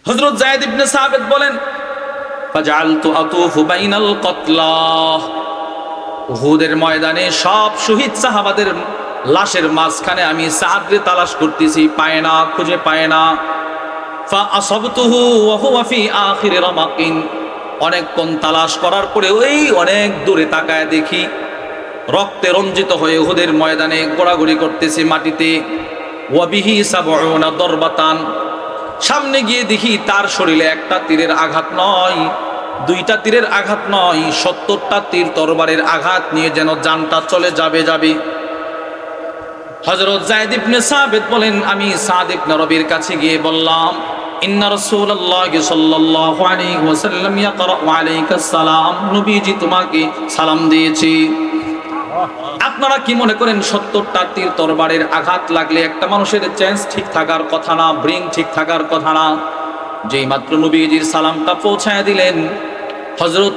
হযরত যায়েদ ইবনে সাবিত বলেন, ফাজআলতু আতুফু বাইনাল কতলা, উহুদের ময়দানে সব শহীদ সাহাবাদের লাশের মাঝখানে আমি সাদরে তালাশ করতেছি, পায় না, খুঁজে পায় না। ফা আসাবতুহু ওয়া হুয়া ফি আখির রামাকিন, অনেকক্ষণ তালাশ করার পরে ওই অনেক দূরে তাকায় দেখি রক্তে রঞ্জিত হয়ে উহুদের ময়দানে গোড়াগড়ি করতেছে মাটিতে। ওয়া বিহি সাবউনা দরবাতান, সামনে গিয়ে দেখি তার শরীরে একটা তীরের আঘাত নয়, দুইটা তীরের আঘাত নয়, 70টা তীর তরবারের আঘাত নিয়ে যেন জানটা চলে যাবে। হযরত যায়েদ ইবনে সাবিত বলেন, আমি সাদ ইবনে রবির কাছে গিয়ে বললাম, ইন্না রাসূলুল্লাহি সাল্লাল্লাহু আলাইহি ওয়াসাল্লাম ইয়াকরাউ আলাইকাস সালাম, নবীজি তোমাকে সালাম দিয়েছে। আপনারা কি মনে করেন 70টা তীর তরবারের আঘাত লাগলে একটা মানুষের চেঞ্জ ঠিক থাকার কথা না, ব্রেন ঠিক থাকার কথা না? যেই মাত্র নবীজির সালামটা পৌঁছায় দিলেন, হযরত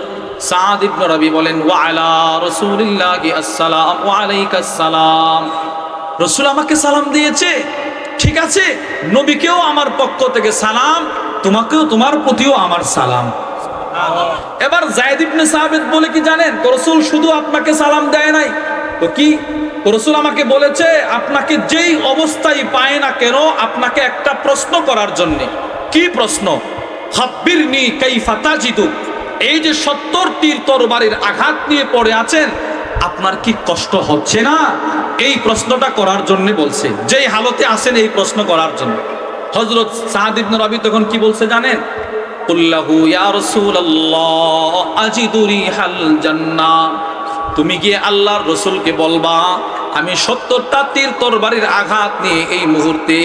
সাদ ইবনে রবি বলেন, ওয়া আলা রাসূলিল্লাহি আসসালাম ওয়া আলাইকাস সালাম, রাসূল আমাকে সালাম দিয়েছে, ঠিক আছে, নবীকেও আমার পক্ষ থেকে সালাম, তোমাকেও, তোমার প্রতিও আমার সালাম। এবার যায়েদ ইবনে সাবিত বলে কি জানেন, রাসূল শুধু আপনাকে সালাম দেয় নাই তো কি, রাসূল আমাকে বলেছে আপনাকে যেই অবস্থায় পায় না কেন আপনাকে একটা প্রশ্ন করার জন্য। কি প্রশ্ন? খাব্বিরনি কাইফা তাজিদু, এই যে 70 তীর তরবারির আঘাত নিয়ে পড়ে আছেন, আপনার কি কষ্ট হচ্ছে না? এই প্রশ্নটা করার জন্য বলছে, যেই হালতে আছেন এই প্রশ্ন করার জন্য। হযরত সাদ ইবনে রবি তখন কি বলছে জানেন? কুল্লাহু ইয়া রাসূলুল্লাহ আজিদু রিহাল জান্নাহ, তুমি গিয়ে আল্লাহর রাসূলকে বলবা আমি 70টা তীর তরবারির আঘাত নিয়ে এই মুহূর্তে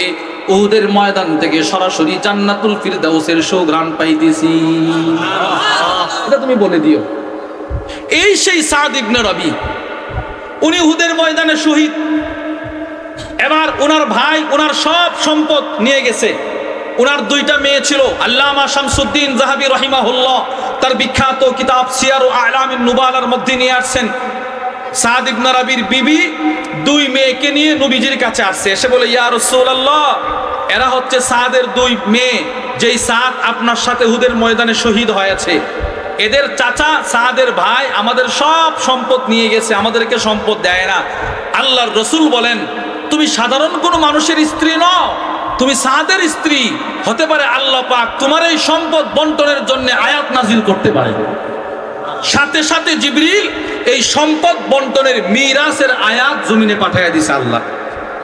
উহুদের ময়দান থেকে সরাসরি জান্নাতুল ফিরদাউসের সুঘ্রাণ পাইতেছি। এটা তুমি বলে দিও। এই সেই সাদ ইবনে রবি, উনি উহুদের ময়দানে শহীদ। এবার ওনার ভাই ওনার সব সম্পদ নিয়ে গেছে। ওনার দুইটা মেয়ে ছিল, আল্লামা শামসুদ্দিন যাহাবী রাহিমাহুল্লাহ তার বিখ্যাত কিতাব সিয়ারু আ'লামিন নুবালার মধ্যে নিয়ে আসছেন, সাদ ইবনে রবির বিবি দুই মেয়েকে নিয়ে নবীজির কাছে আসছে, এসে বলে, ইয়া রাসূলুল্লাহ, এরা হচ্ছে সাদের দুই মেয়ে, যেই সাদ আপনার সাথে উহুদের ময়দানে শহীদ হয়েছে। এদের চাচা সাদের ভাই আমাদের সব সম্পদ নিয়ে গেছে, আমাদেরকে সম্পদ দেয় না। আল্লাহর রাসূল বলেন, তুমি সাধারণ কোনো মানুষের স্ত্রী নও, তুমি সাদের স্ত্রী। হতে পারে আল্লাহ পাক তোমার এই সম্পদ বন্টনের জন্য আয়াত নাজিল করতে পারে। সাথে সাথে জিবরিল এই সম্পদ বন্টনের মিরাসের আয়াত জমিনে পাঠিয়ে দিয়েছে আল্লাহ।